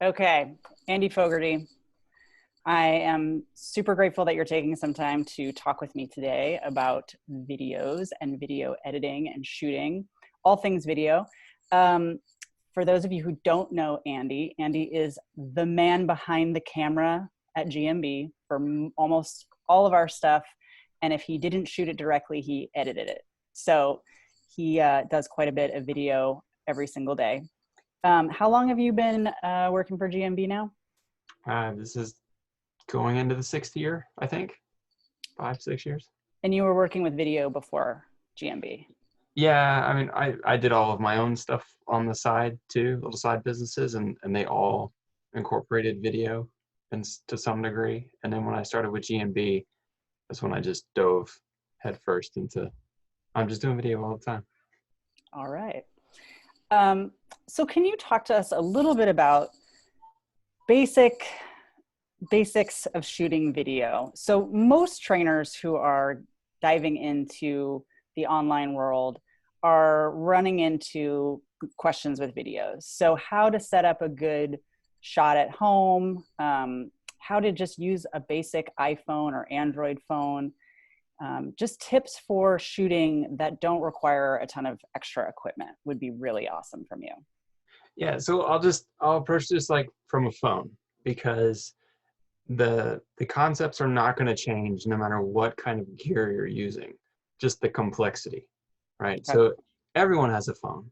Okay, Andy Fogarty, I am super grateful that you're taking some time to talk with me today about videos and video editing and shooting, all things video. Um, for those of you who don't know Andy, Andy is the man behind the camera at GMB for almost all of our stuff. And if he didn't shoot it directly, he edited it. So he does quite a bit of video every single day. How long have you been working for GMB now? This is going into the sixth year, I think. 5, 6 years. And you were working with video before GMB. Yeah, I mean, I did all of my own stuff on the side too, little side businesses, and they all incorporated video and to some degree. And then when I started with GMB, that's when I just dove headfirst into, I'm just doing video all the time. All right. So can you talk to us a little bit about basics of shooting video? So most trainers who are diving into the online world are running into questions with videos. So how to set up a good shot at home, how to just use a basic iPhone or Android phone, just tips for shooting that don't require a ton of extra equipment would be really awesome from you. Yeah, so I'll approach this like from a phone, because the concepts are not going to change no matter what kind of gear you're using, just the complexity, right? Okay. So everyone has a phone.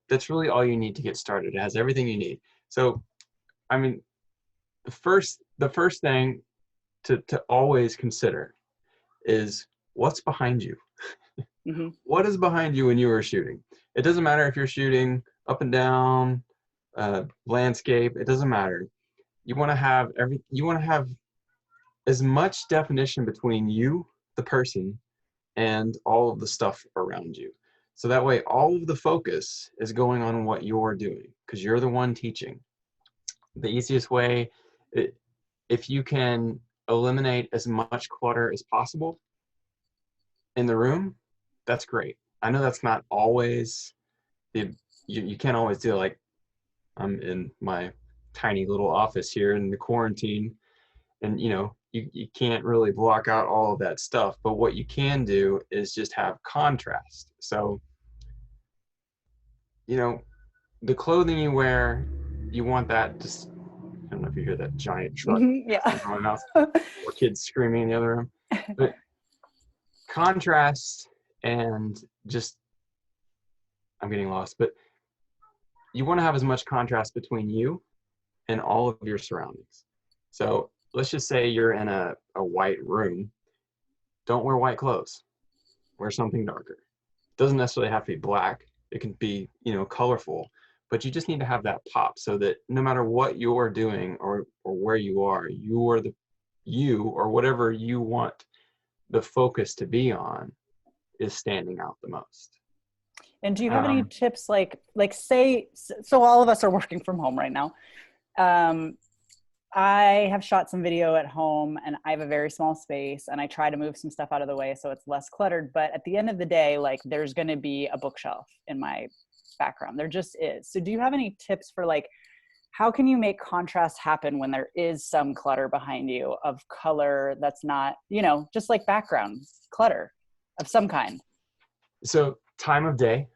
That's really all you need to get started. It has everything you need. So I mean, the first thing to always consider is what's behind you. Mm-hmm. What is behind you when you are shooting? It doesn't matter if you're shooting up and down, landscape. It doesn't matter. You want to have as much definition between you, the person, and all of the stuff around you. So that way, all of the focus is going on what you're doing, because you're the one teaching. The easiest way, if you can eliminate as much clutter as possible in the room, that's great. I know that's not always you can't always do, like, I'm in my tiny little office here in the quarantine, and you can't really block out all of that stuff, but what you can do is just have contrast. So the clothing you wear, you want that just, I don't know if you hear that giant truck Mm-hmm. Yeah. in my house, or kids screaming in the other room, but contrast, and just, I'm getting lost, but you want to have as much contrast between you and all of your surroundings. So let's just say you're in a white room. Don't wear white clothes. Wear something darker. It doesn't necessarily have to be black. It can be, colorful, but you just need to have that pop, so that no matter what you're doing or where you are or whatever you want the focus to be on is standing out the most. And do you have any tips, like say, so all of us are working from home right now. I have shot some video at home and I have a very small space and I try to move some stuff out of the way so it's less cluttered. But at the end of the day, like, there's going to be a bookshelf in my background. There just is. So do you have any tips for, like, how can you make contrast happen when there is some clutter behind you of color that's not, just like background clutter of some kind? So time of day.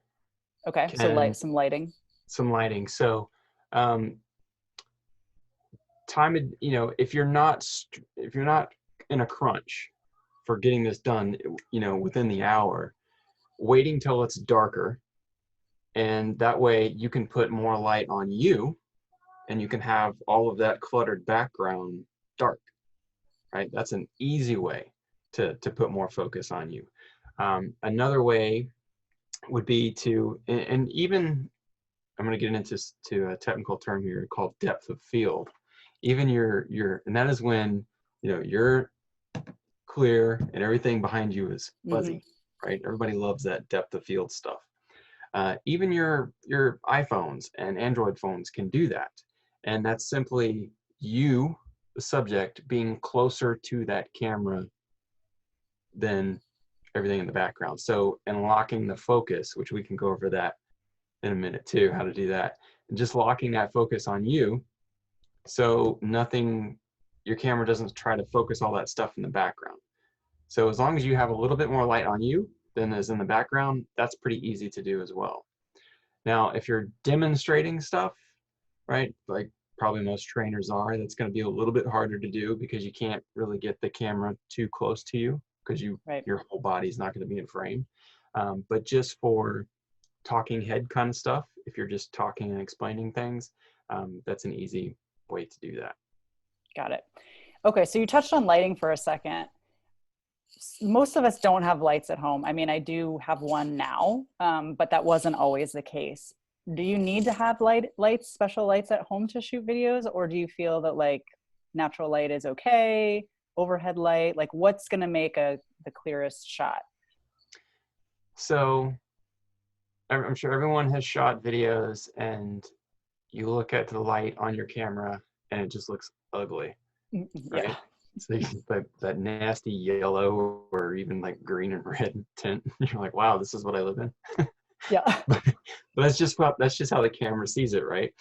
Okay. So some lighting. Some lighting. So time of, if you're not in a crunch for getting this done, within the hour, waiting till it's darker, and that way you can put more light on you, and you can have all of that cluttered background dark, right? That's an easy way to put more focus on you. Another way would be to, and even, I'm going to get into a technical term here called depth of field. Even and that is when, you're clear and everything behind you is fuzzy, mm-hmm. right? Everybody loves that depth of field stuff. Even your iPhones and Android phones can do that. And that's simply you, the subject, being closer to that camera than everything in the background. So unlocking the focus, which we can go over that in a minute too, how to do that. and just locking that focus on you. So your camera doesn't try to focus all that stuff in the background. So as long as you have a little bit more light on you than is in the background, that's pretty easy to do as well. Now, if you're demonstrating stuff, right, like probably most trainers are, that's going to be a little bit harder to do because you can't really get the camera too close to you because your whole body's not going to be in frame. But just for talking head kind of stuff, if you're just talking and explaining things, that's an easy way to do that. Got it. Okay, so you touched on lighting for a second. Most of us don't have lights at home. I mean, I do have one now, but that wasn't always the case. Do you need to have lights, special lights at home to shoot videos, or do you feel that like natural light is okay, overhead light? Like what's going to make the clearest shot? So I'm sure everyone has shot videos and you look at the light on your camera and it just looks ugly, right? Yeah. So that nasty yellow or even like green and red tint. You're like, wow, this is what I live in. Yeah. But that's just how the camera sees it, right?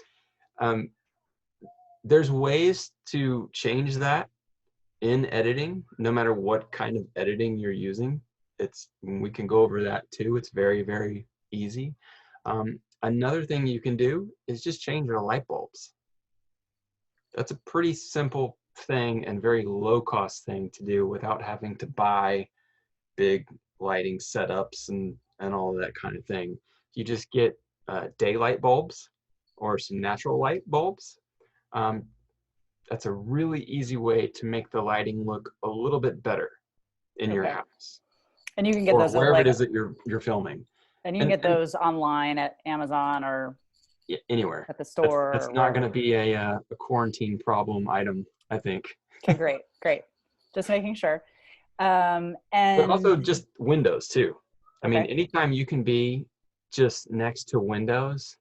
There's ways to change that in editing, no matter what kind of editing you're using. We can go over that too. It's very, very easy. Another thing you can do is just change your light bulbs. That's a pretty simple thing and very low cost thing to do without having to buy big lighting setups and all of that kind of thing. You just get daylight bulbs or some natural light bulbs. That's a really easy way to make the lighting look a little bit better in your house. And you can get or those wherever it is that you're filming. And you can get those online at Amazon or anywhere at the store. That's not going to be a quarantine problem item, I think. Okay, great. Just making sure. But also just windows too. I mean, anytime you can be just next to windows,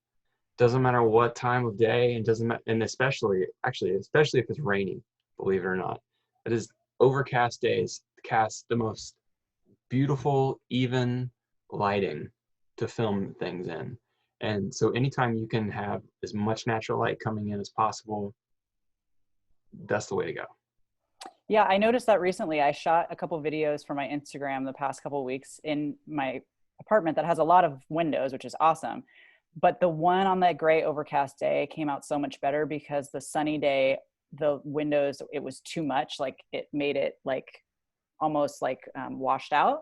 doesn't matter what time of day, and especially if it's raining, believe it or not, it is overcast days cast the most beautiful, even lighting to film things in. And so anytime you can have as much natural light coming in as possible, that's the way to go. Yeah, I noticed that recently. I shot a couple videos for my Instagram the past couple of weeks in my apartment that has a lot of windows, which is awesome. But the one on that gray overcast day came out so much better because the sunny day, the windows, it was too much. Like it made it like almost like washed out.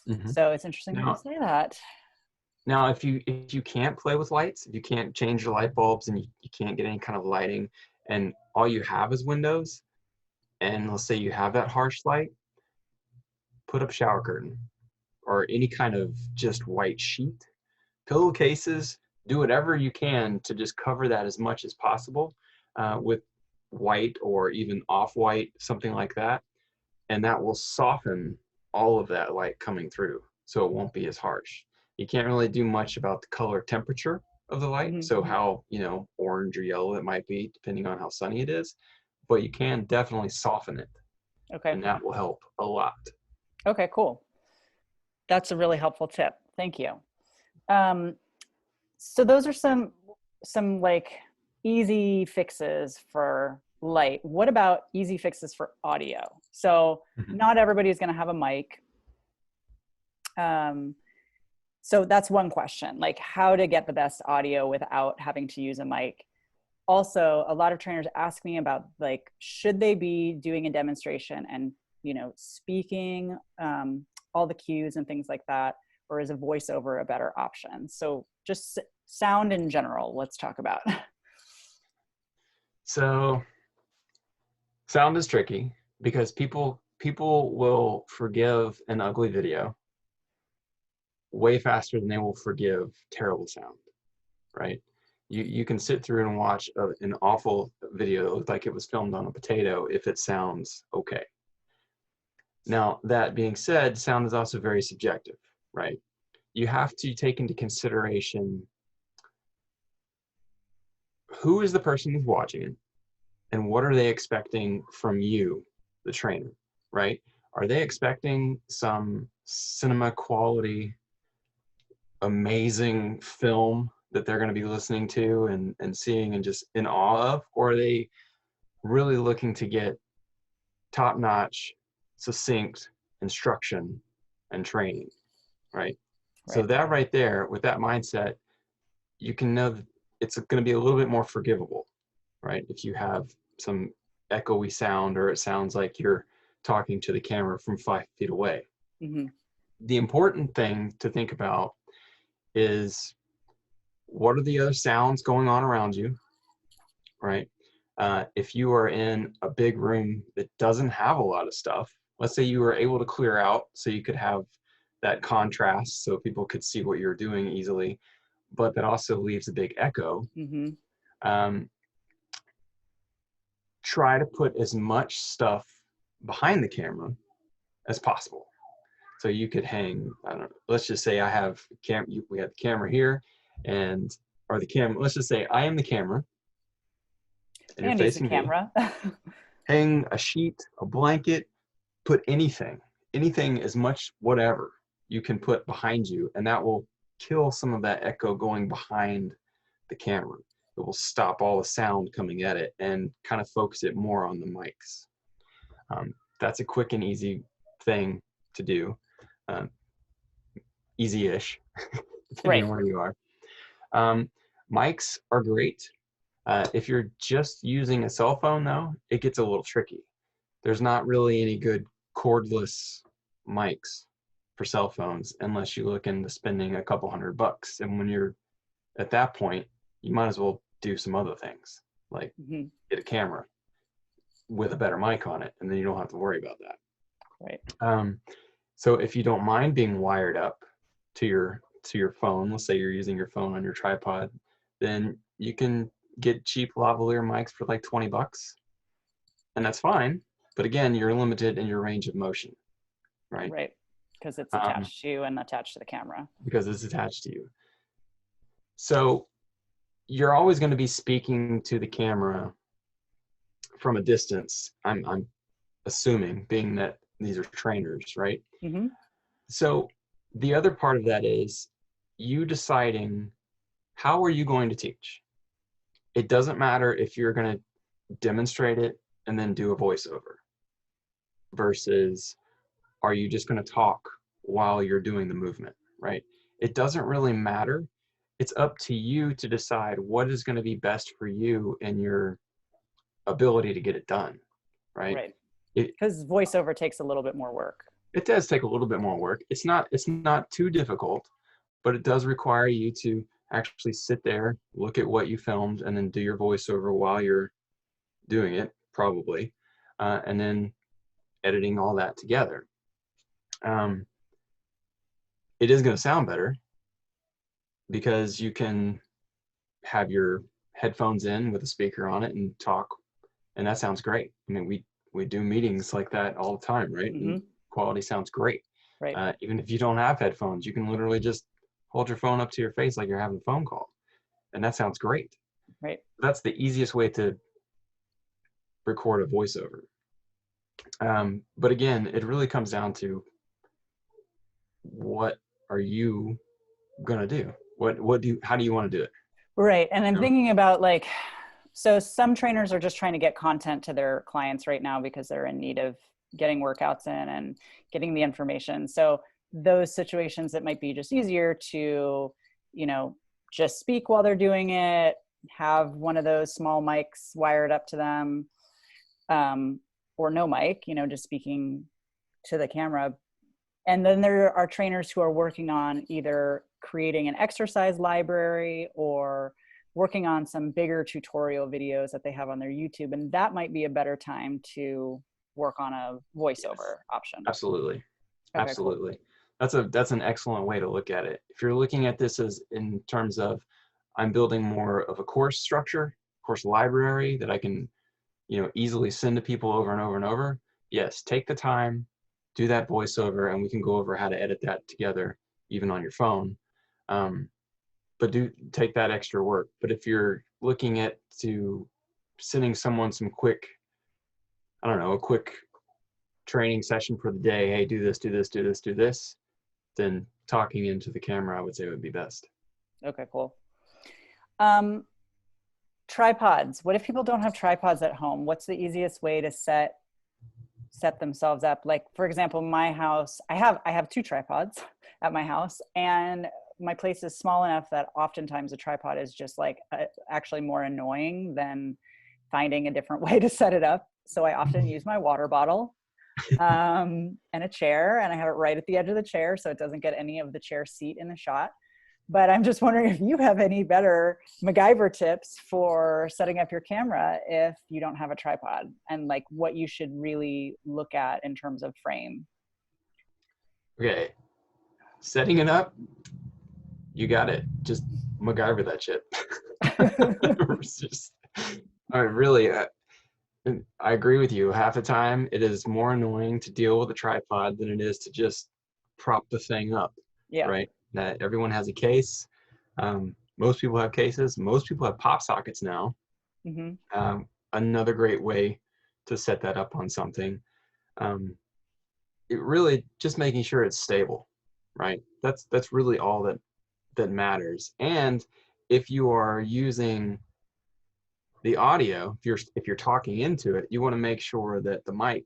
Mm-hmm. So it's interesting to say that. Now, if you can't play with lights, if you can't change your light bulbs and you can't get any kind of lighting and all you have is windows, and let's say you have that harsh light, put up shower curtain or any kind of just white sheet, pillowcases, do whatever you can to just cover that as much as possible with white or even off-white, something like that. And that will soften all of that light coming through, so it won't be as harsh. You can't really do much about the color temperature of the light, mm-hmm. So how, orange or yellow it might be, depending on how sunny it is, but you can definitely soften it. Okay. And that will help a lot. Okay, cool. That's a really helpful tip. Thank you. So those are some like easy fixes for light. What about easy fixes for audio? So mm-hmm. Not everybody's going to have a mic. So that's one question, like how to get the best audio without having to use a mic. Also, a lot of trainers ask me about like, should they be doing a demonstration and, speaking all the cues and things like that, or is a voiceover a better option? So just sound in general, let's talk about. So sound is tricky because people will forgive an ugly video way faster than they will forgive terrible sound, right? You can sit through and watch an awful video that looked like it was filmed on a potato if it sounds okay. Now, that being said, sound is also very subjective, right? You have to take into consideration who is the person who's watching it and what are they expecting from you, the trainer, right? Are they expecting some cinema quality, amazing film that they're going to be listening to and seeing and just in awe of? Or are they really looking to get top-notch, succinct instruction and training, right? So that right there, with that mindset, you can know that it's going to be a little bit more forgivable, right? If you have some echoey sound, or it sounds like you're talking to the camera from 5 feet away. Mm-hmm. The important thing to think about is, what are the other sounds going on around you, right? If you are in a big room that doesn't have a lot of stuff, let's say you were able to clear out so you could have that contrast so people could see what you're doing easily, but that also leaves a big echo. Mm-hmm. Try to put as much stuff behind the camera as possible. So you could hang, I don't know, let's just say I have we have the camera here, or the camera, let's just say I am the camera. And you're facing the camera. Hang a sheet, a blanket, put anything as much whatever you can put behind you, and that will kill some of that echo going behind the camera. It will stop all the sound coming at it and kind of focus it more on the mics. That's a quick and easy thing to do. Easy-ish, depending on where you are. Mics are great. If you're just using a cell phone, though, it gets a little tricky. There's not really any good cordless mics for cell phones unless you look into spending a couple $100. And when you're at that point, you might as well do some other things, like get a camera with a better mic on it, and then you don't have to worry about that. Right. So if you don't mind being wired up to your phone, let's say you're using your phone on your tripod, then you can get cheap lavalier mics for like $20, and that's fine. But again, you're limited in your range of motion, right? Right, because it's attached to you and attached to the camera. Because it's attached to you. So you're always going to be speaking to the camera from a distance. I'm assuming, being that these are trainers, right? Mm-hmm. So the other part of that is you deciding, how are you going to teach? It doesn't matter if you're going to demonstrate it and then do a voiceover, versus are you just going to talk while you're doing the movement, right? It doesn't really matter. It's up to you to decide what is going to be best for you and your ability to get it done, right? Right. Because voiceover takes a little bit more work. It does take a little bit more work. It's not too difficult, but it does require you to actually sit there, look at what you filmed, and then do your voiceover while you're doing it, probably, and then editing all that together. It is going to sound better because you can have your headphones in with a speaker on it and talk, and that sounds great. I mean, we do meetings like that all the time, right? Mm-hmm. And quality sounds great. Right. Even if you don't have headphones, you can literally just hold your phone up to your face like you're having a phone call, and that sounds great. Right. That's the easiest way to record a voiceover. But again, it really comes down to, what are you gonna do? How do you want to do it? Right. And I'm thinking about, like, so some trainers are just trying to get content to their clients right now because they're in need of getting workouts in and getting the information. So those situations, it might be just easier to, just speak while they're doing it, have one of those small mics wired up to them, or no mic, just speaking to the camera. And then there are trainers who are working on either creating an exercise library or working on some bigger tutorial videos that they have on their YouTube. And that might be a better time to work on a voiceover option. Absolutely. Okay, absolutely. Cool. That's an excellent way to look at it. If you're looking at this as in terms of, I'm building more of a course structure, course library that I can, easily send to people over and over and over. Yes, take the time, do that voiceover, and we can go over how to edit that together, even on your phone. But take that extra work. But if you're looking at sending someone some quick, a quick training session for the day, hey, do this, do this, do this, do this, then talking into the camera, I would say, would be best. Okay, cool. Um, tripods. What if people don't have tripods at home? What's the easiest way to set themselves up? Like, for example, my house, I have two tripods at my house, and my place is small enough that oftentimes a tripod is just like actually more annoying than finding a different way to set it up. So I often use my water bottle and a chair, and I have it right at the edge of the chair so it doesn't get any of the chair seat in the shot. But I'm just wondering if you have any better MacGyver tips for setting up your camera if you don't have a tripod, and like what you should really look at in terms of frame. Okay, setting it up, you got it. Just MacGyver that shit. It's just, I mean, really, I agree with you. Half the time, it is more annoying to deal with a tripod than it is to just prop the thing up, Yeah. right? That everyone has a case. Most people have cases. Most people have pop sockets now. Mm-hmm. Another great way to set that up on something. It really just making sure it's stable, right? That's really all that matters. And if you are using the audio, if you're talking into it, you want to make sure that the mic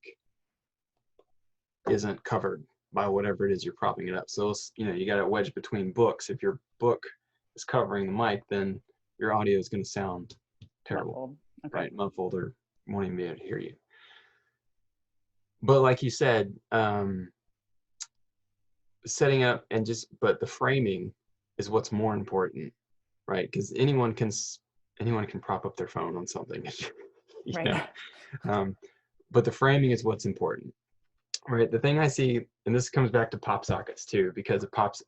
isn't covered by whatever it is you're propping it up. So you got a wedge between books. If your book is covering the mic, then your audio is going to sound terrible, Muffled. Okay. right? Muffled, or won't even be able to hear you. But like you said, setting up but the framing is what's more important, right? Because anyone can prop up their phone on something, you Right. know. But the framing is what's important, right? The thing I see, and this comes back to pop sockets too, because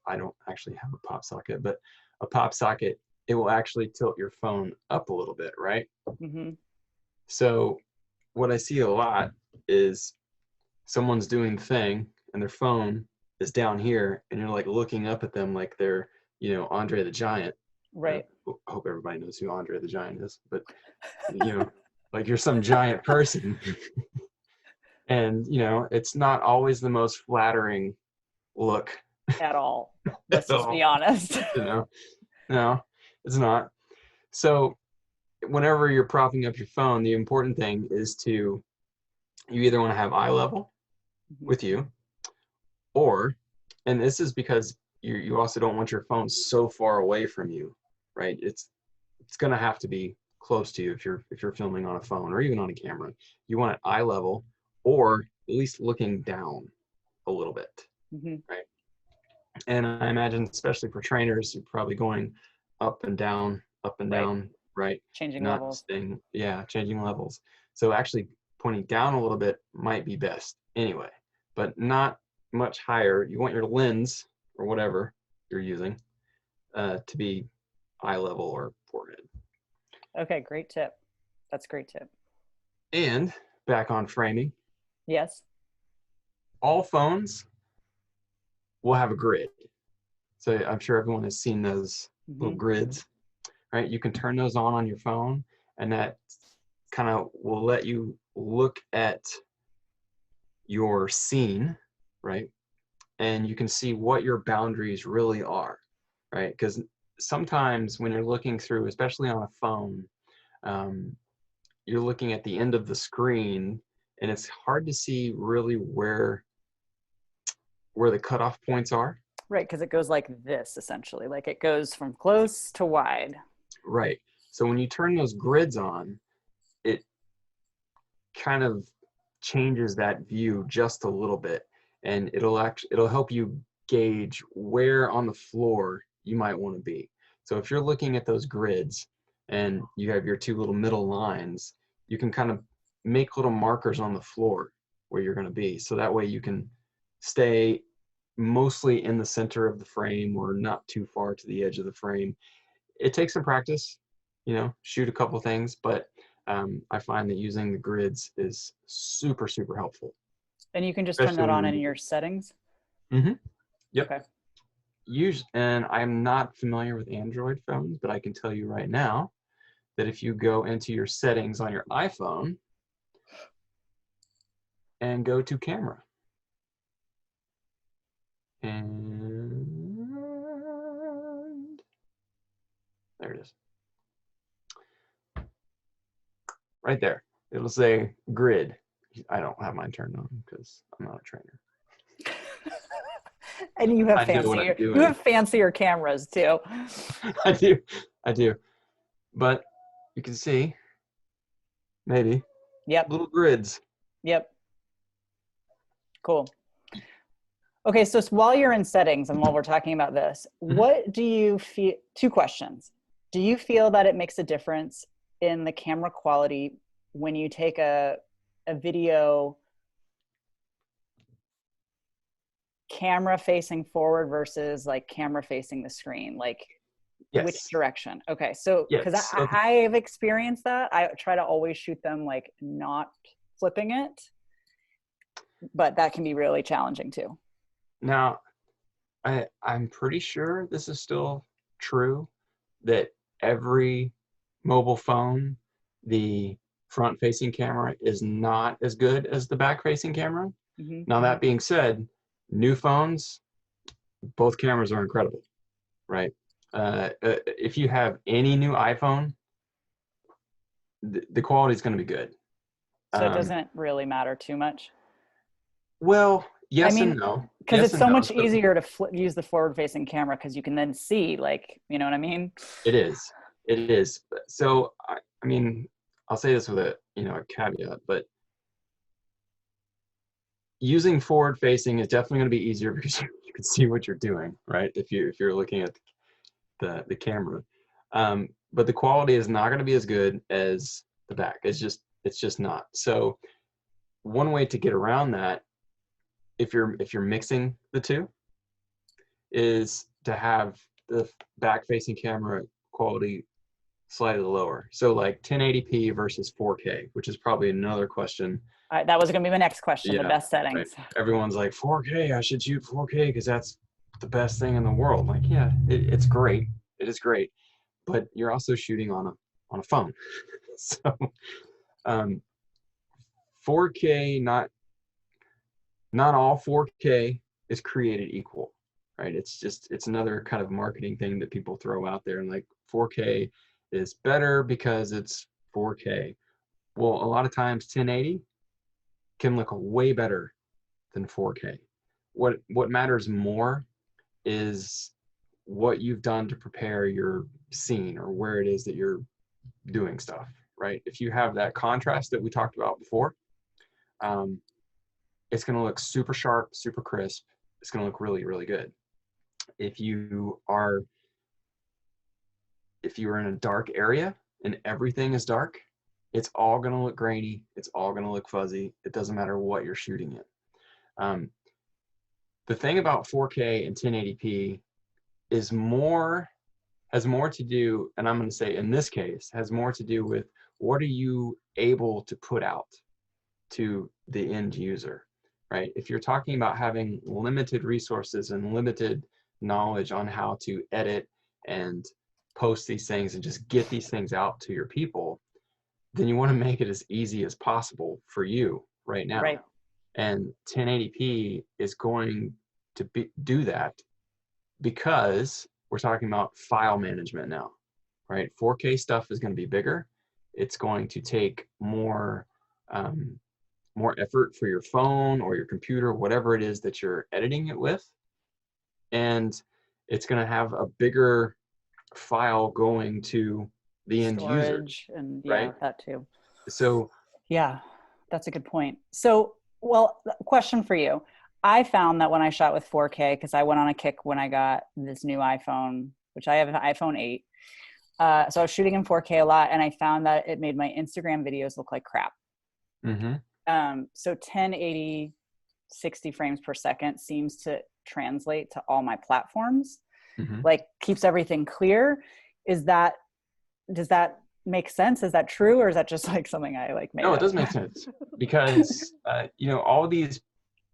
I don't actually have a pop socket, but a pop socket, it will actually tilt your phone up a little bit, right? Mm-hmm. So what I see a lot is someone's doing the thing and their phone is down here, and you're like looking up at them like they're, Andre the Giant. Right. I hope everybody knows who Andre the Giant is, but like you're some giant person. And it's not always the most flattering look At all. Let's at just be all. honest. No, it's not. So whenever you're propping up your phone, the important thing is you either want to have eye level Mm-hmm. with you, or, and this is because you also don't want your phone so far away from you, right? It's going to have to be close to you if you're filming on a phone or even on a camera. You want it eye level, or at least looking down a little bit, Mm-hmm. right? And I imagine, especially for trainers, you're probably going up and down, right? Changing Not levels. changing levels. So actually pointing down a little bit might be best anyway, but not much higher. You want your lens or whatever you're using to be eye level or forehead. Okay, great tip. That's a great tip. And back on framing, Yes. all phones will have a grid. So I'm sure everyone has seen those little Mm-hmm. grids, right? You can turn those on your phone, and that kind of will let you look at your scene, right? And you can see what your boundaries really are, right? Because sometimes when you're looking through, especially on a phone, you're looking at the end of the screen, and it's hard to see really where the cutoff points are. Right, because it goes like this, essentially. Like it goes from close to wide. Right. So when you turn those grids on, it kind of changes that view just a little bit, and it'll help you gauge where on the floor you might want to be. So if you're looking at those grids and you have your two little middle lines, you can kind of make little markers on the floor where you're going to be. So that way you can stay mostly in the center of the frame or not too far to the edge of the frame. It takes some practice, shoot a couple things, but I find that using the grids is super, super helpful. And you can just turn that on in your settings? Mm-hmm. Yep. Okay. And I'm not familiar with Android phones, but I can tell you right now that if you go into your settings on your iPhone and go to camera, and there it is. right there. It'll say grid. I don't have mine turned on because I'm not a trainer. And you have I know what I'm you have doing. fancier cameras too. I do. But you can see, maybe, Yep. little grids. Yep. Cool. Okay, so while you're in settings and while we're talking about this, what do you feel, 2 questions. Do you feel that it makes a difference in the camera quality when you take a video camera facing forward versus like camera facing the screen? Like which Yes. direction? Okay, so because Yes. Okay. I've experienced that. I try to always shoot them like not flipping it, but that can be really challenging too. Now, I'm pretty sure this is still true that every mobile phone, the front-facing camera is not as good as the back-facing camera. Now, that being said, new phones, both cameras are incredible, right? If you have any new iPhone, the quality is going to be good. So it doesn't really matter too much. Well, yes I mean, and no. because Yes it's and so no. much easier to use the forward-facing camera because you can then see, like, you know what I mean? It is. It is. So, I mean, I'll say this with a caveat, but using forward facing is definitely going to be easier because you can see what you're doing, right? If you're looking at the camera, but the quality is not going to be as good as the back. It's just not. So one way to get around that, if you're mixing the two, is to have the back facing camera quality slightly lower. So like 1080p versus 4K, which is probably another question. All right, that was going to be my next question, the Yeah, best settings. right. Everyone's like 4K, I should shoot 4K because that's the best thing in the world. Like, yeah, it's great. It is great. But you're also shooting on a phone. So 4K, not all 4K is created equal, right? It's another kind of marketing thing that people throw out there, and like 4K is better because it's 4K. Well, a lot of times 1080 can look way better than 4K. What matters more is what you've done to prepare your scene or where it is that you're doing stuff, right? If you have that contrast that we talked about before, it's going to look super sharp, super crisp. It's going to look really, really good. If you are in a dark area and everything is dark, it's all going to look grainy. It's all going to look fuzzy. It doesn't matter what you're shooting in. The thing about 4K and 1080p is has more to do, and I'm going to say in this case, has more to do with what are you able to put out to the end user, right? If you're talking about having limited resources and limited knowledge on how to edit and post these things and just get these things out to your people, then you want to make it as easy as possible for you right now. Right. And 1080p is going to do that because we're talking about file management now, right? 4K stuff is going to be bigger. It's going to take more effort for your phone or your computer, whatever it is that you're editing it with. And it's going to have a bigger file going to the end user. Storage and right? that too. So yeah, that's a good point. So, well, question for you. I found that when I shot with 4K, because I went on a kick when I got this new iPhone, which I have an iPhone 8. So I was shooting in 4K a lot, and I found that it made my Instagram videos look like crap. So 1080, 60 frames per second seems to translate to all my platforms, like keeps everything clear. Does that make sense? Is that true? Or is that just like something I like made No, up? it does make sense because,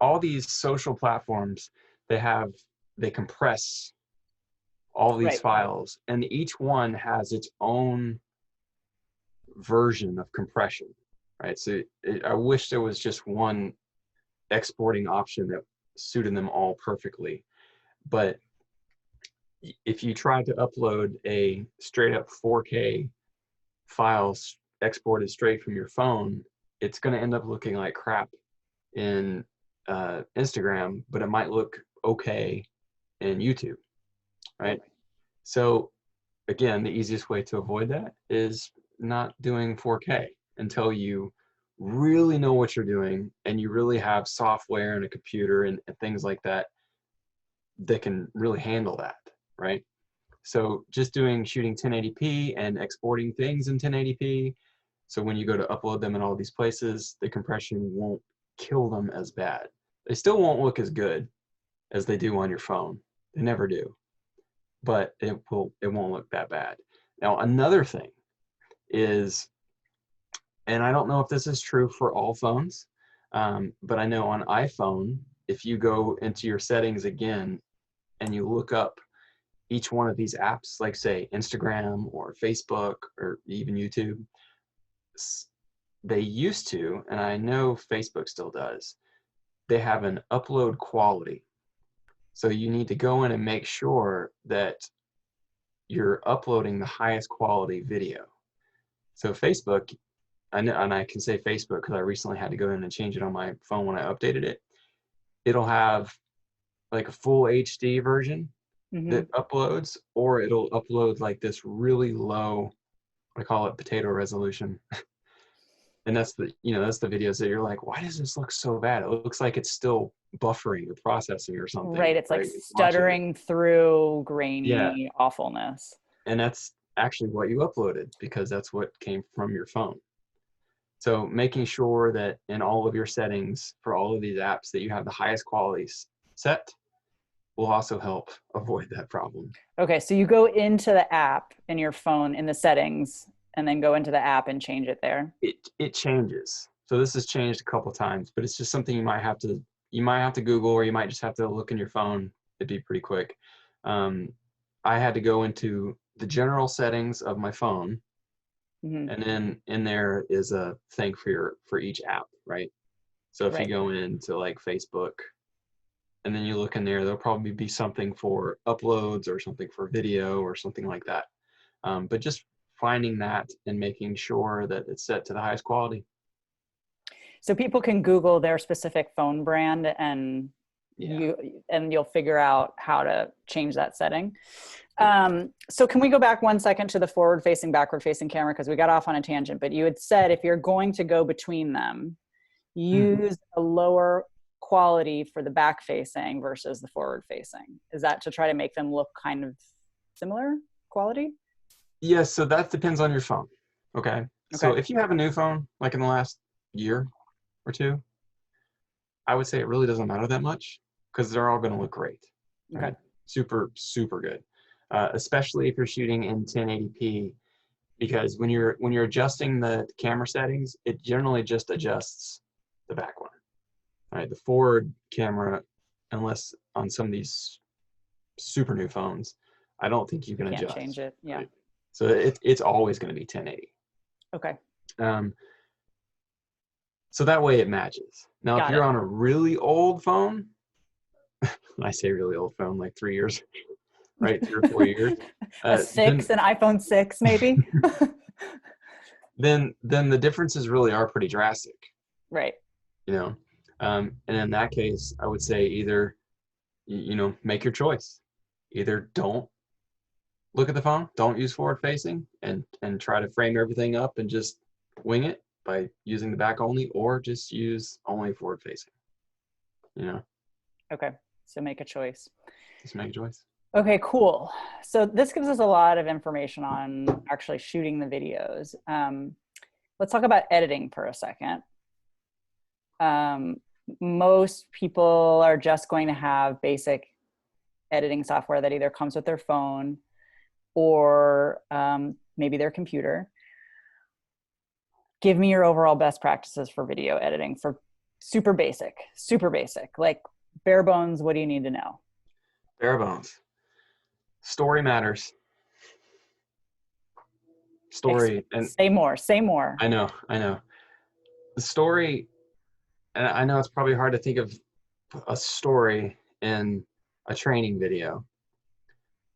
all these social platforms, they compress all these files, and each one has its own version of compression, right? So I wish there was just one exporting option that suited them all perfectly. But if you try to upload a straight up 4K file exported straight from your phone, it's going to end up looking like crap in Instagram, but it might look okay in YouTube, right? So again, the easiest way to avoid that is not doing 4K until you really know what you're doing and you really have software and a computer and things like that that can really handle that, right? So just shooting 1080p and exporting things in 1080p. So when you go to upload them in all these places, the compression won't kill them as bad. They still won't look as good as they do on your phone. They never do, but it won't look that bad. Now, another thing is, and I don't know if this is true for all phones, but I know on iPhone, if you go into your settings again and you look up each one of these apps, like say Instagram or Facebook or even YouTube, they used to, and I know Facebook still does, they have an upload quality. So you need to go in and make sure that you're uploading the highest quality video. So Facebook, I know, and I can say Facebook because I recently had to go in and change it on my phone when I updated it. It'll have like a full HD version that uploads, or it'll upload like this really low, I call it potato resolution. And that's the, that's the videos that you're like, why does this look so bad? It looks like it's still buffering or processing or something. Right. It's like stuttering through grainy awfulness. And that's actually what you uploaded because that's what came from your phone. So making sure that in all of your settings for all of these apps that you have the highest quality set will also help avoid that problem. Okay. So you go into the app in your phone in the settings and then go into the app and change it there. It changes. So this has changed a couple times, but it's just something you might have to Google, or you might just have to look in your phone. It'd be pretty quick. I had to go into the general settings of my phone, and then in there is a thing for each app, right? So if you go into like Facebook, and then you look in there, there'll probably be something for uploads or something for video or something like that. But just finding that and making sure that it's set to the highest quality. So people can Google their specific phone brand and you'll figure out how to change that setting. So can we go back 1 second to the forward facing, backward facing camera? Because we got off on a tangent, but you had said if you're going to go between them, use a lower quality for the back facing versus the forward facing. Is that to try to make them look kind of similar quality? Yes, so that depends on your phone. Okay. So if you have a new phone, like in the last year or two, I would say it really doesn't matter that much because they're all going to look great. Okay. Right? Super, super good. Especially if you're shooting in 1080p, because when you're adjusting the camera settings, it generally just adjusts the back one. Right? The forward camera, unless on some of these super new phones, I don't think you can adjust. Can't change it. Yeah. Right? So it's always going to be 1080. Okay. So that way it matches. Now, if you're on a really old phone, I say really old phone, like 3 years, right? 3 or 4 years. An iPhone 6, maybe. then the differences really are pretty drastic. Right. And in that case, I would say either, make your choice. Either don't look at the phone, don't use forward facing and try to frame everything up and just wing it by using the back only, or just use only forward facing. Okay. So make a choice. Just make a choice. Okay, cool. So this gives us a lot of information on actually shooting the videos. Let's talk about editing for a second. Most people are just going to have basic editing software that either comes with their phone or maybe their computer. Give me your overall best practices for video editing for super basic, like bare bones. What do you need to know? Bare bones. Story matters. Story. And say more. I know. The story, and I know it's probably hard to think of a story in a training video,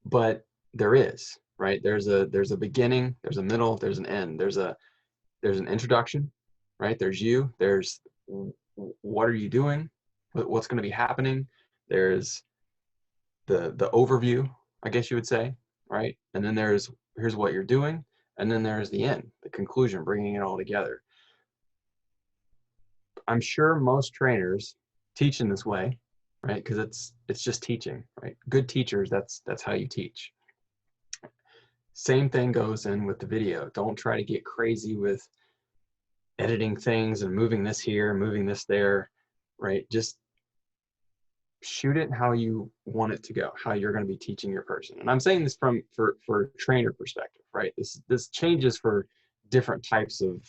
but there is, right? There's a beginning, there's a middle, there's an end. There's a there's an introduction, right? There's you, there's what are you doing? What's going to be happening? There's the overview, I guess you would say, right? And then there's here's what you're doing, and then there's the end, the conclusion, bringing it all together. I'm sure most trainers teach in this way, right? Because it's just teaching, right? Good teachers, that's how you teach. Same thing goes in with the video. Don't try to get crazy with editing things and moving this here, moving this there, right? Just shoot it how you want it to go, how you're going to be teaching your person. And I'm saying this for trainer perspective, right? This changes for different types of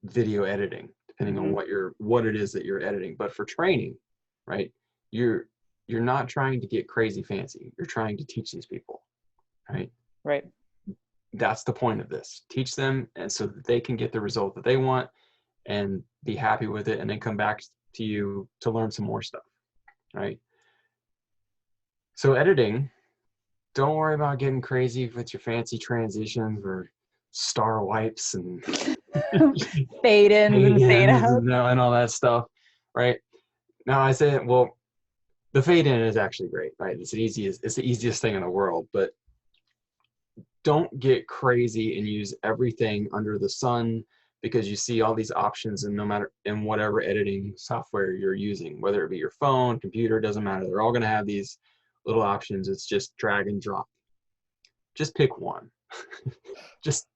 video editing, depending on what it is that you're editing. But for training, right, you're not trying to get crazy fancy. You're trying to teach these people, right? Right. That's the point of this. Teach them, and so that they can get the result that they want and be happy with it, and then come back to you to learn some more stuff, right? So editing, don't worry about getting crazy with your fancy transitions or star wipes and fade in and fade out and all that stuff, right? Now I say, well, the fade in is actually great, right? It's the easiest thing in the world, but don't get crazy and use everything under the sun, because you see all these options, and no matter in whatever editing software you're using, whether it be your phone, computer, doesn't matter. They're all going to have these little options. It's just drag and drop. Just pick one. just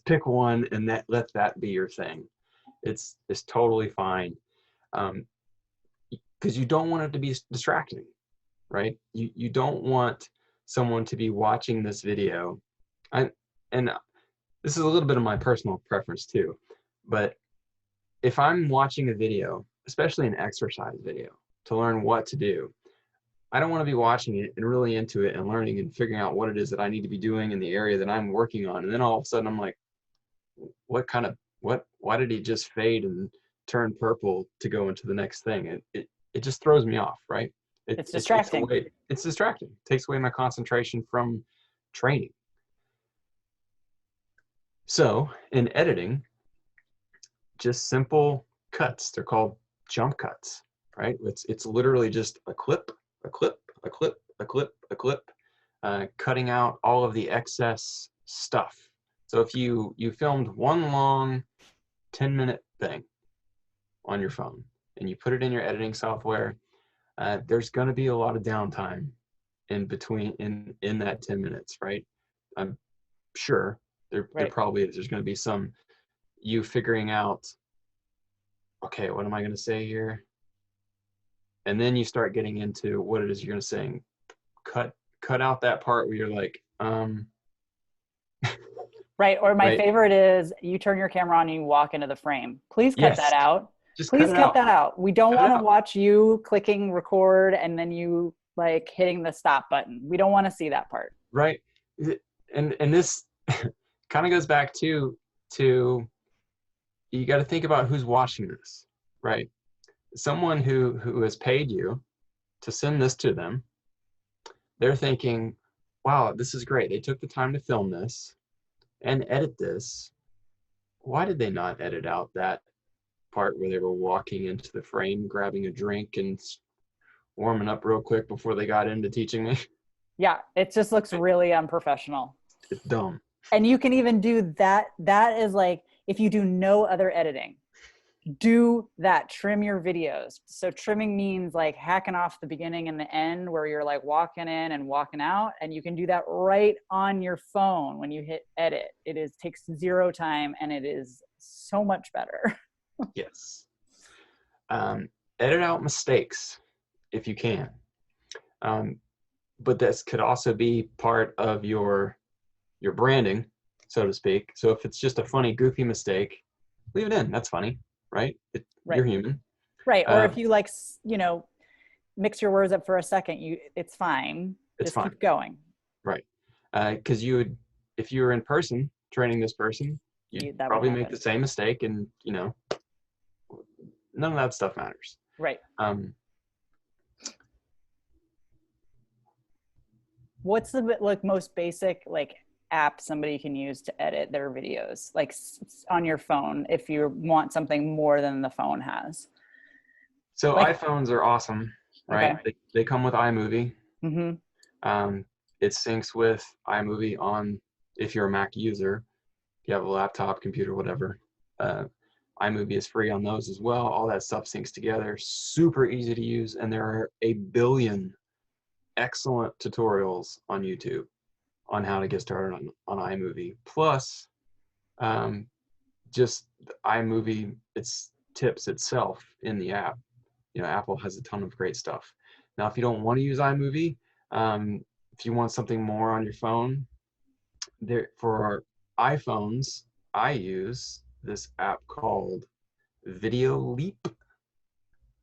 pick one and let that be your thing. It's totally fine. Because you don't want it to be distracting, right? You don't want someone to be watching this video. And this is a little bit of my personal preference too, but if I'm watching a video, especially an exercise video, to learn what to do, I don't want to be watching it and really into it and learning and figuring out what it is that I need to be doing in the area that I'm working on. And then all of a sudden I'm like, why did he just fade and turn purple to go into the next thing? It just throws me off, right? It's distracting. It's distracting. It takes away my concentration from training. So in editing, just simple cuts. They're called jump cuts, right? It's literally just a clip, a clip, a clip, a clip, a clip, cutting out all of the excess stuff. So if you filmed one long 10-minute thing on your phone and you put it in your editing software, there's going to be a lot of downtime in between in that 10 minutes, right? I'm sure there probably is. There's going to be some you figuring out, okay, what am I going to say here? And then you start getting into what it is you're going to say. Cut out that part where you're like, Right. Or my favorite is you turn your camera on and you walk into the frame. Please cut that out. Please cut that out. We don't want to watch you clicking record and then you like hitting the stop button. We don't want to see that part. Right. And this kind of goes back to you got to think about who's watching this, right? Someone who has paid you to send this to them, they're thinking, wow, this is great. They took the time to film this and edit this. Why did they not edit out that part where they were walking into the frame, grabbing a drink and warming up real quick before they got into teaching me? Yeah, it just looks really unprofessional. It's dumb. And you can even do that. That is like, if you do no other editing, do that. Trim your videos. So trimming means like hacking off the beginning and the end where you're like walking in and walking out. And you can do that right on your phone when you hit edit. Takes zero time and it is so much better. Yes. Edit out mistakes if you can. But this could also be part of your branding, so to speak. So if it's just a funny, goofy mistake, leave it in. That's funny, right? You're human. Right. Or if you like, mix your words up for a second, it's fine. Just keep going. Right. Because if you were in person training this person, you'd probably make the same mistake, and none of that stuff matters. Right. What's the most basic app somebody can use to edit their videos, like on your phone, if you want something more than the phone has? So Like, iPhones are awesome, right? okay. They come with iMovie. Mm-hmm. It syncs with iMovie on, if you're a Mac user, if you have a laptop, computer, whatever. Uh, iMovie is free on those as well. All that stuff syncs together, super easy to use, and there are a billion excellent tutorials on YouTube on how to get started on iMovie. Plus, just iMovie, its tips itself in the app. Apple has a ton of great stuff. Now, if you don't want to use iMovie, if you want something more on your phone, there for our iPhones, I use this app called Video Leap.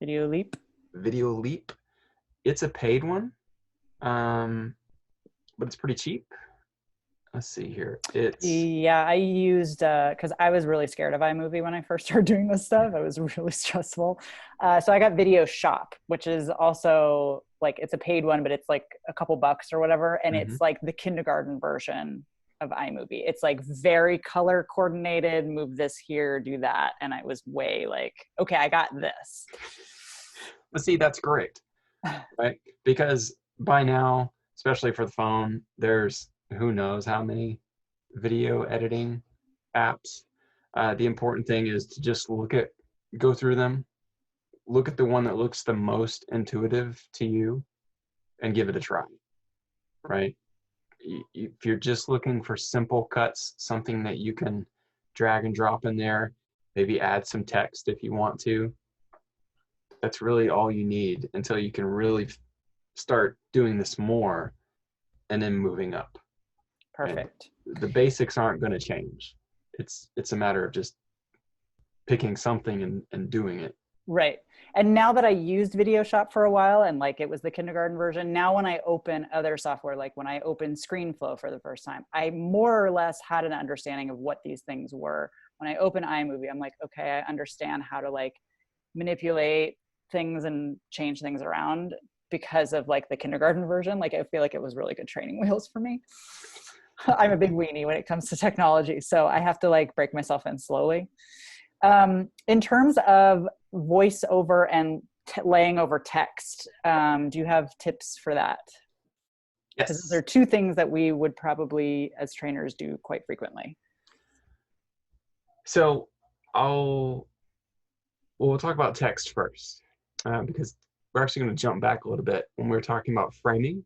Video Leap. Video Leap. It's a paid one, but it's pretty cheap. Let's see here. Yeah, I used because I was really scared of iMovie when I first started doing this stuff. It was really stressful. So I got Video Shop, which is also like, it's a paid one, but it's like a couple bucks or whatever. And Mhm. it's like the kindergarten version of iMovie. It's like very color coordinated, move this here, do that. And I was way like, okay, I got this. But see, that's great, right? Because by now, especially for the phone, there's who knows how many video editing apps. The important thing is to just go through them, look at the one that looks the most intuitive to you, and give it a try, right? If you're just looking for simple cuts, something that you can drag and drop in there, maybe add some text if you want to, that's really all you need until you can really start doing this more and then moving up. Perfect. And the basics aren't going to change. It's a matter of just picking something and doing it. Right. And now that I used Video Shop for a while and like it was the kindergarten version, now when I open other software, like when I open ScreenFlow for the first time, I more or less had an understanding of what these things were. When I open iMovie, I'm like, okay, I understand how to like manipulate things and change things around because of like the kindergarten version. Like I feel like it was really good training wheels for me. I'm a big weenie when it comes to technology, so I have to like break myself in slowly. In terms of voiceover and laying over text, do you have tips for that? Because Yes. those are two things that we would probably, as trainers, do quite frequently. So we'll talk about text first, because we're actually going to jump back a little bit when we're talking about framing.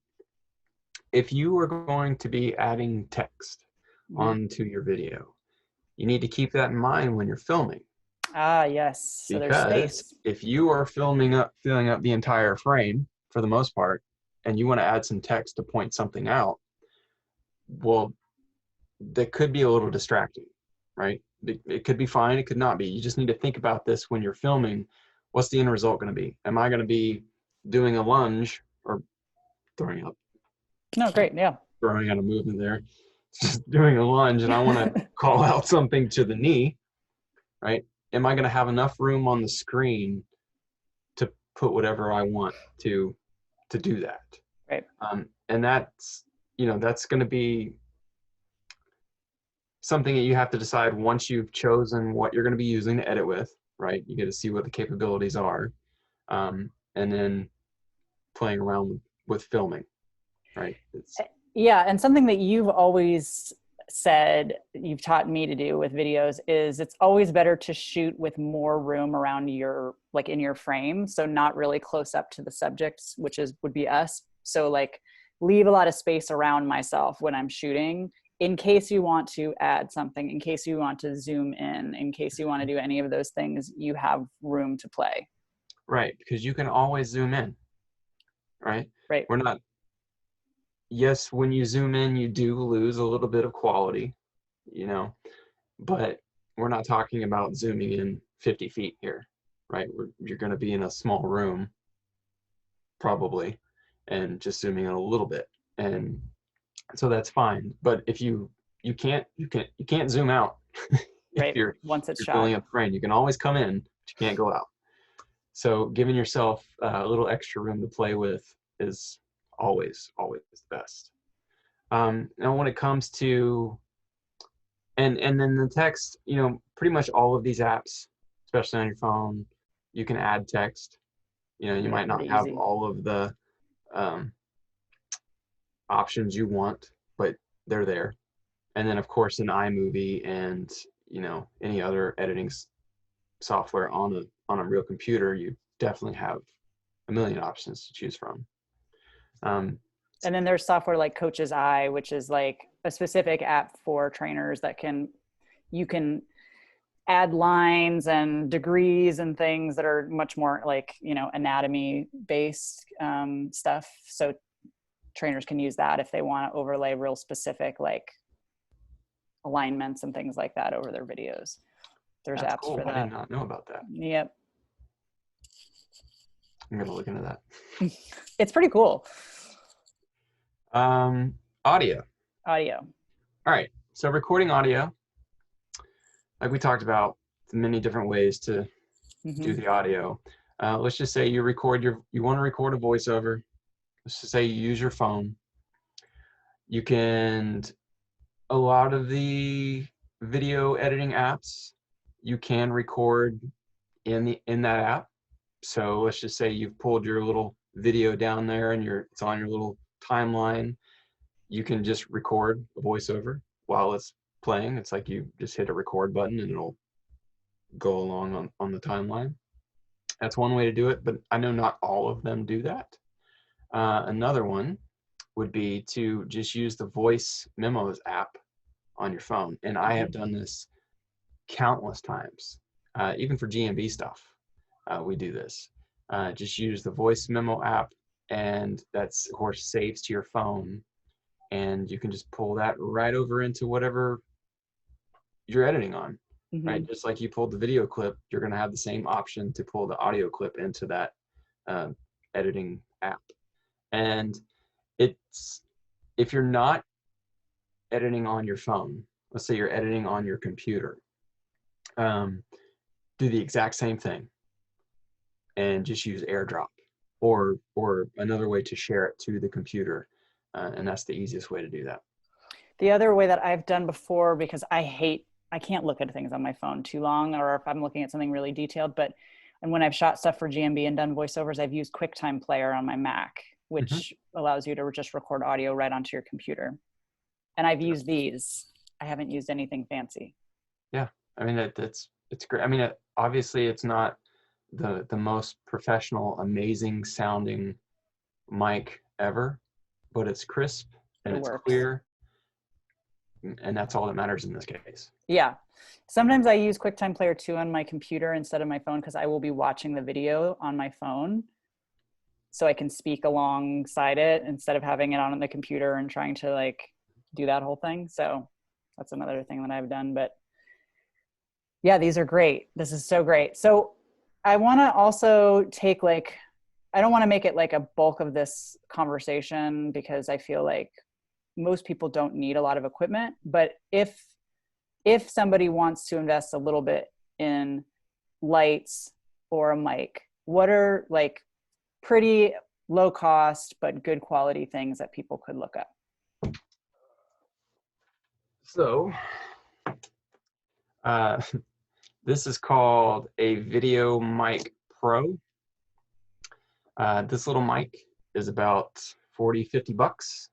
If you are going to be adding text onto your video, you need to keep that in mind when you're filming. Ah, yes. So there's Because space. if you are filling up the entire frame for the most part, and you want to add some text to point something out, well, that could be a little distracting, right? It could be fine, it could not be. You just need to think about this when you're filming. What's the end result going to be? Am I going to be doing a lunge or throwing up? No, great. Yeah. Throwing out a movement there. Just doing a lunge, and I want to call out something to the knee, right? Am I going to have enough room on the screen to put whatever I want to do that? Right. And that's going to be something that you have to decide once you've chosen what you're going to be using to edit with, right? You get to see what the capabilities are, and then playing around with filming, right? Yeah, and something that you've always said, you've taught me to do with videos, is it's always better to shoot with more room around your, like in your frame. So not really close up to the subjects, which would be us. So like leave a lot of space around myself when I'm shooting, in case you want to add something, in case you want to zoom in case you want to do any of those things, you have room to play. Right, because you can always zoom in, right? Right. Yes, when you zoom in, you do lose a little bit of quality, but we're not talking about zooming in 50 feet here, right? You're going to be in a small room, probably, and just zooming in a little bit, and so that's fine. But if you can't zoom out if Right. you're Once it's shot. filling up the frame. You can always come in, but you can't go out. So giving yourself a little extra room to play with is always the best. Now when it comes to, and then the text, pretty much all of these apps, especially on your phone, you can add text. You might not have all of the options you want, but they're there. And then of course in iMovie and any other editing software on a real computer, you definitely have a million options to choose from. And then there's software like Coach's Eye, which is like a specific app for trainers that you can add lines and degrees and things that are much more like, anatomy based stuff. So trainers can use that if they want to overlay real specific like alignments and things like that over their videos. There's That's apps cool. for that. I did not know about that. Yep. I'm going to look into that. It's pretty cool. Audio. Audio. All right. So recording audio, like we talked about, many different ways to do the audio. Let's just say you want to record a voiceover. Let's just say you use your phone. A lot of the video editing apps, you can record in that app. So let's just say you've pulled your little video down there and it's on your little timeline. You can just record a voiceover while it's playing. It's like you just hit a record button and it'll go along on the timeline. That's one way to do it, but I know not all of them do that. Another one would be to just use the Voice Memos app on your phone. And I have done this countless times, even for GMB stuff. We do this. Just use the Voice Memo app, and that's, of course, saves to your phone. And you can just pull that right over into whatever you're editing on, right? Just like you pulled the video clip, you're going to have the same option to pull the audio clip into that editing app. And if you're not editing on your phone, let's say you're editing on your computer, do the exact same thing and just use AirDrop or another way to share it to the computer. And that's the easiest way to do that. The other way that I've done before, because I can't look at things on my phone too long, or if I'm looking at something really detailed, and when I've shot stuff for GMB and done voiceovers, I've used QuickTime Player on my Mac, which allows you to just record audio right onto your computer. And I've used these. I haven't used anything fancy. Yeah. I mean, it's great. I mean, obviously it's not the most professional, amazing sounding mic ever, but it's crisp and it's clear. And that's all that matters in this case. Yeah. Sometimes I use QuickTime Player 2 on my computer instead of my phone because I will be watching the video on my phone. So I can speak alongside it instead of having it on the computer and trying to like do that whole thing. So that's another thing that I've done. But yeah, these are great. This is so great. So I want to also take I don't want to make it like a bulk of this conversation because I feel like most people don't need a lot of equipment. But if somebody wants to invest a little bit in lights or a mic, what are like pretty low cost but good quality things that people could look up? So this is called a Video Mic Pro. This little mic is about 40-50 bucks.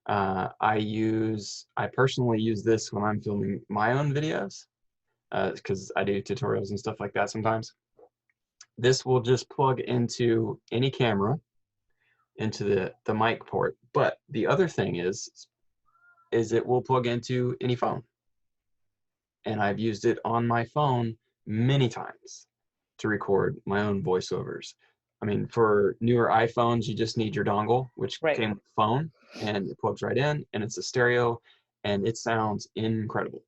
I personally use this when I'm filming my own videos because I do tutorials and stuff like that sometimes. This will just plug into any camera, into the mic port. But the other thing is it will plug into any phone. And I've used it on my phone many times to record my own voiceovers. I mean, for newer iPhones, you just need your dongle, which came with the phone, and it plugs right in, and it's a stereo, and it sounds incredible.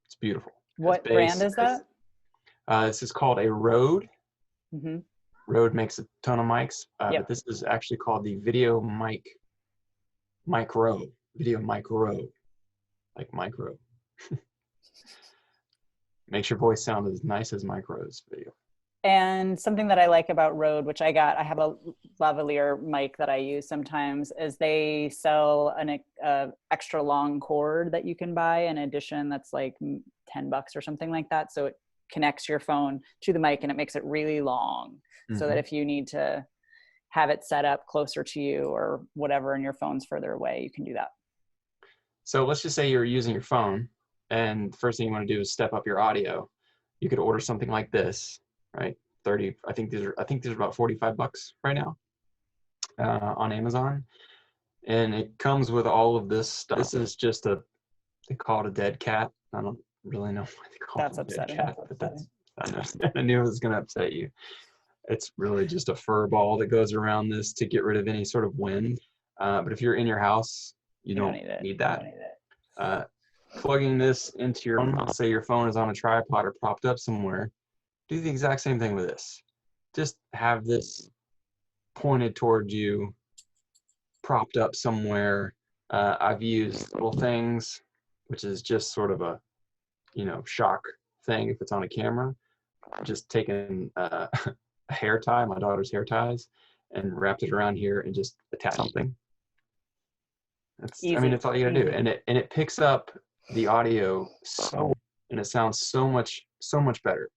It's beautiful. What brand is that? This is called a Rode. Mm-hmm. Rode makes a ton of mics, but this is actually called the Video Mic Micro. Video Micro, like micro. Makes your voice sound as nice as Micro's video. And something that I like about Rode, which I have a lavalier mic that I use sometimes, is they sell an extra long cord that you can buy in addition that's like $10 or something like that. So it connects your phone to the mic and it makes it really long, so that if you need to have it set up closer to you or whatever and your phone's further away, you can do that. So let's just say you're using your phone and the first thing you want to do is step up your audio. You could order something like this, right? 30, I think these are about $45 right now on Amazon. And it comes with all of this stuff. This is just they call it a dead cat. I don't really know why they call it a dead cat, but I knew it was going to upset you. It's really just a fur ball that goes around this to get rid of any sort of wind. But if you're in your house, you don't need that. Plugging this into your phone, let's say your phone is on a tripod or propped up somewhere, do the exact same thing with this. Just have this pointed towards you, propped up somewhere. I've used little things, which is just sort of a, shock thing if it's on a camera. Just taken a hair tie, my daughter's hair ties, and wrapped it around here and just attach something. That's all you gotta do, and it picks up the audio and it sounds so much better.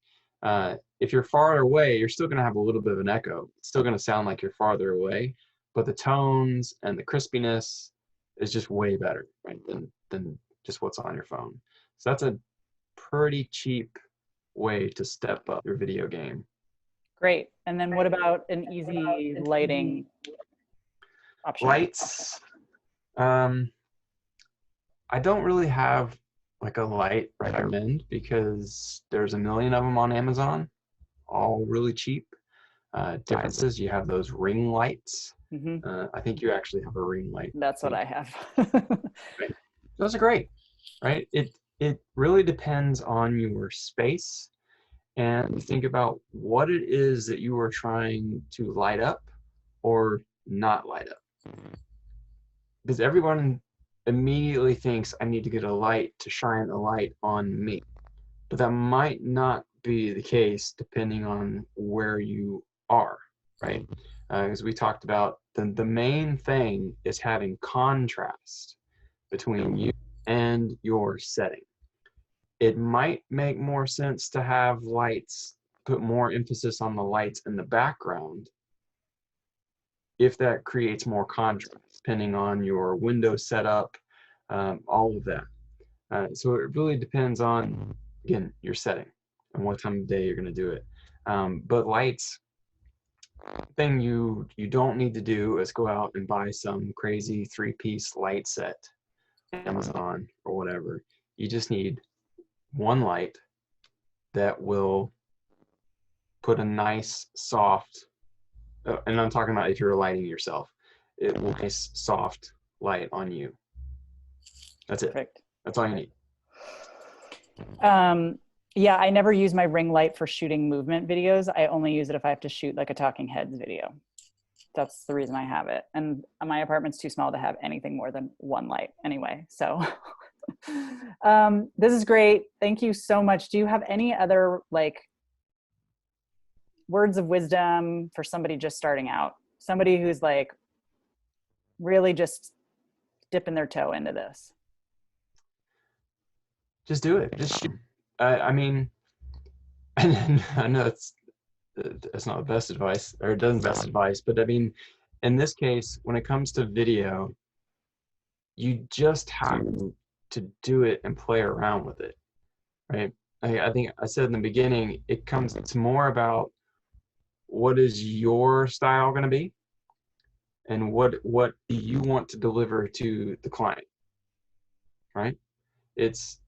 If you're farther away, you're still gonna have a little bit of an echo. It's still gonna sound like you're farther away, but the tones and the crispiness is just way better, right, than just what's on your phone. So that's a pretty cheap way to step up your video game. Great. And then what about an easy lighting option? Lights. I don't really have like a light recommend because there's a million of them on Amazon, all really cheap. Differences, you have those ring lights. I think you actually have a ring light. That's what I have. Right. Those are great, right? It really depends on your space, and think about what it is that you are trying to light up or not light up. Because everyone immediately thinks I need to get a light to shine a light on me. But that might not be the case depending on where you are, right? As we talked about, the main thing is having contrast between you and your setting. It might make more sense to have lights, put more emphasis on the lights in the background if that creates more contrast, depending on your window setup, all of that. So it really depends on, again, your setting and what time of day you're going to do it. But lights, thing you don't need to do is go out and buy some crazy 3-piece light set, Amazon or whatever. You just need one light that will put a nice soft, and I'm talking about if you're lighting yourself, it will nice soft light on you. That's it. Perfect. That's all you need. Yeah, I never use my ring light for shooting movement videos. I only use it if I have to shoot like a Talking Heads video. That's the reason I have it. And my apartment's too small to have anything more than one light anyway. So this is great. Thank you so much. Do you have any other like words of wisdom for somebody just starting out? Somebody who's like really just dipping their toe into this. Just do it. Just shoot. I mean, and I know it's not the best advice, or it doesn't best advice, but I mean, in this case, when it comes to video, you just have to do it and play around with it, right? I think I said in the beginning, it's more about what is your style going to be, and what do you want to deliver to the client, right? It's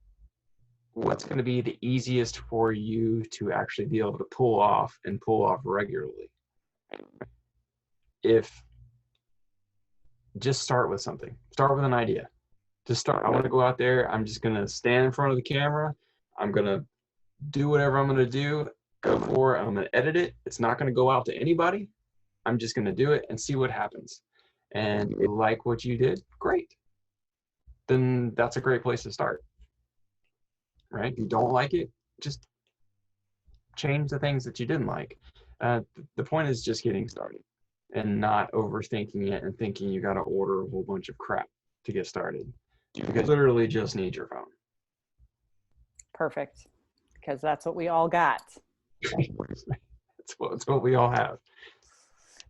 what's going to be the easiest for you to actually be able to pull off regularly. Just start with something. Start with an idea. Just start. I want to go out there. I'm just going to stand in front of the camera. I'm going to do whatever I'm going to do. Go for it. I'm going to edit it. It's not going to go out to anybody. I'm just going to do it and see what happens. And if you like what you did, great. Then that's a great place to start. Right? If you don't like it, just change the things that you didn't like. The point is just getting started and not overthinking it and thinking you got to order a whole bunch of crap to get started. You literally just need your phone. Perfect. Because that's what we all got. It's what we all have.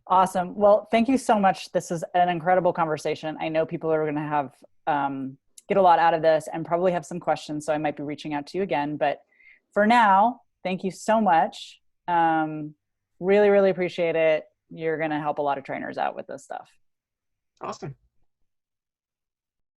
Awesome. Well, thank you so much. This is an incredible conversation. I know people are going to have get a lot out of this and probably have some questions, so I might be reaching out to you again. But for now, thank you so much. Really, really appreciate it. You're going to help a lot of trainers out with this stuff. Awesome.